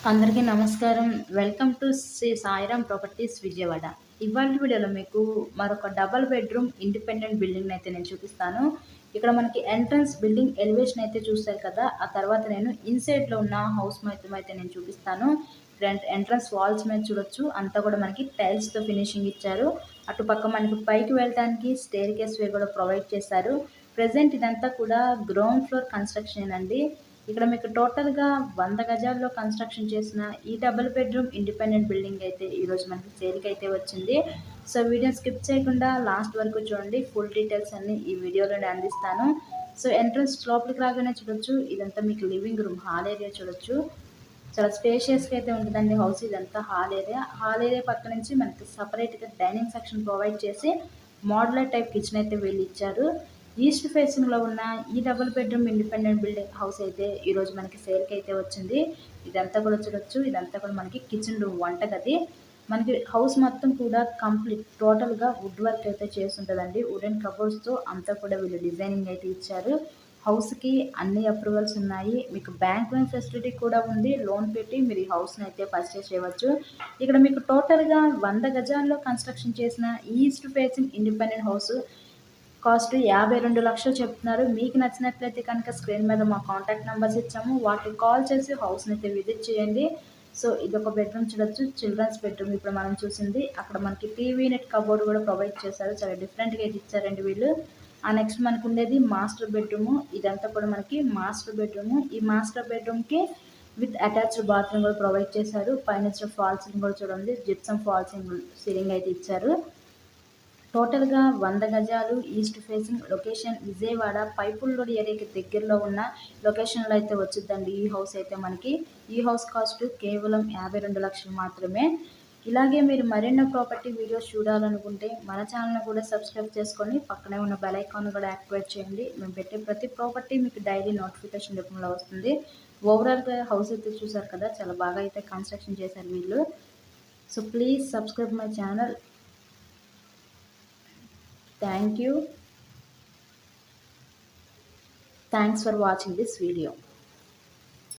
అందరికీ నమస్కారం. Welcome to Sri Sairam properties Vijayawada. ఇవాల్టి వీడియోలో మీకు మరొక డబుల్ బెడ్‌రూమ్ ఇండిపెండెంట్ బిల్డింగ్‌నైతే నేను చూపిస్తాను. ఇక్కడ మనకి ఎంట్రన్స్ బిల్డింగ్ ఎలివేషన్ అయితే చూసారు కదా! ఆ తర్వాత నేను ఇన్‌సైడ్‌లో ఉన్న హౌస్ మొత్తం అయితే నేను చూపిస్తాను. ఎంట్రన్స్ వాల్స్ మీద చూడొచ్చు. అంతా కూడా మనకి టైల్స్‌తో ఫినిషింగ్ ఇచ్చారు. అటుపక్క మనకి పైకి వెళ్ళటానికి స్టెయిర్‌కేస్ వే కూడా ప్రొవైడ్ చేశారు. ప్రెజెంట్ ఇదంతా కూడా గ్రౌండ్ ఫ్లోర్ కన్‌స్ట్రక్షనేనండి. ఇక్కడ మీకు టోటల్‌గా 100 గజాల్లో కన్‌స్ట్రక్షన్ చేసిన ఈ డబుల్ బెడ్‌రూమ్ ఇండిపెండెంట్ బిల్డింగ్ అయితే ఈరోజు మనకి సేల్‌కైతే వచ్చింది. సో వీడియోని స్కిప్ చేయకుండా లాస్ట్ వరకు చూడండి. ఫుల్ డీటెయిల్స్ అన్నీ ఈ వీడియోలోనే అందిస్తాను. సో ఎంట్రన్స్ లోపలికి రాగానే చూడొచ్చు. ఇదంతా మీకు లివింగ్ రూమ్, హాల్ ఏరియా చూడొచ్చు. చాలా స్పేషియస్‌గా అయితే ఉంటదండి హౌస్. ఇదంతా హాల్ ఏరియా. హాల్ ఏరియా పక్క నుంచి మనకి సెపరేట్‌గా డైనింగ్ సెక్షన్ ప్రొవైడ్ చేసి మోడ్యులర్ టైప్ కిచెన్ అయితే వీళ్ళిచ్చారు. ఈస్ట్ ఫేసింగ్‌లో ఉన్న ఈ double bedroom independent building house అయితే ఈరోజు మనకి సేల్‌కైతే వచ్చింది. ఇదంతా కూడా చూడొచ్చు. ఇదంతా కూడా మనకి కిచెన్ రూమ్, వంటగది. మనకి హౌస్ మొత్తం కూడా కంప్లీట్ టోటల్‌గా వుడ్ వర్క్ అయితే చేసుంటదండి. వుడెన్ కబోర్డ్స్‌తో అంతా కూడా వీళ్ళు డిజైనింగ్ అయితే ఇచ్చారు. హౌస్‌కి అన్ని అప్రూవల్స్ ఉన్నాయి. మీకు బ్యాంక్ లోన్ ఫెసిలిటీ కూడా ఉంది. లోన్ పెట్టి మీరు ఈ హౌస్‌ని అయితే పర్చేస్ చేయవచ్చు. ఇక్కడ మీకు టోటల్‌గా 100 గజాల్లో కన్‌స్ట్రక్షన్ చేసిన east facing independent house cost 52,00,000 చెప్తున్నారు. మీకు నచ్చినట్లయితే కనుక స్క్రీన్ మీద మా కాంటాక్ట్ నెంబర్స్ ఇచ్చాము. వాటికి కాల్ చేసి హౌస్‌ని అయితే విజిట్ చేయండి. సో ఇదొక బెడ్‌రూమ్ చూడొచ్చు. చిల్డ్రన్స్ బెడ్‌రూమ్ ఇప్పుడు మనం చూసింది. అక్కడ మనకి టీవీ యూనిట్ కబోర్డ్ కూడా ప్రొవైడ్ చేశారు. చాలా డిఫరెంట్‌గా అయితే ఇచ్చారండి వీళ్ళు. నెక్స్ట్ మనకు ఉండేది మాస్టర్ బెడ్‌రూమ్. ఇదంతా కూడా మనకి మాస్టర్ బెడ్‌రూమ్. ఈ మాస్టర్ బెడ్‌రూమ్‌కి విత్ అటాచ్డ్ బాత్రూమ్ కూడా ప్రొవైడ్ చేశారు. పైన ఫాల్ సీలింగ్ కూడా చూడండి. జిప్సమ్ ఫాల్ సీలింగ్ అయితే ఇచ్చారు. టోటల్‌గా 100 గజాలు ఈస్ట్ ఫేసింగ్ లొకేషన్ విజయవాడ పైపుల్ రోడ్ ఏరియాకి దగ్గరలో ఉన్న లొకేషన్‌లో అయితే వచ్చిద్దండి ఈ హౌస్ అయితే మనకి. ఈ హౌస్ కాస్ట్ కేవలం 52,00,000 మాత్రమే. ఇలాగే మీరు మరెన్నో ప్రాపర్టీ వీడియోస్ చూడాలనుకుంటే మన ఛానల్‌ని కూడా సబ్స్క్రైబ్ చేసుకొని పక్కనే ఉన్న బెల్ ఐకాన్ కూడా యాక్టివేట్ చేయండి. మేము పెట్టే ప్రతి ప్రాపర్టీ మీకు డైలీ నోటిఫికేషన్ రూపంలో వస్తుంది. ఓవరాల్‌గా హౌస్ అయితే చూసారు కదా! చాలా బాగా అయితే కన్‌స్ట్రక్షన్ చేశారు వీళ్ళు. So please subscribe my channel. Thank you. Thanks for watching this video.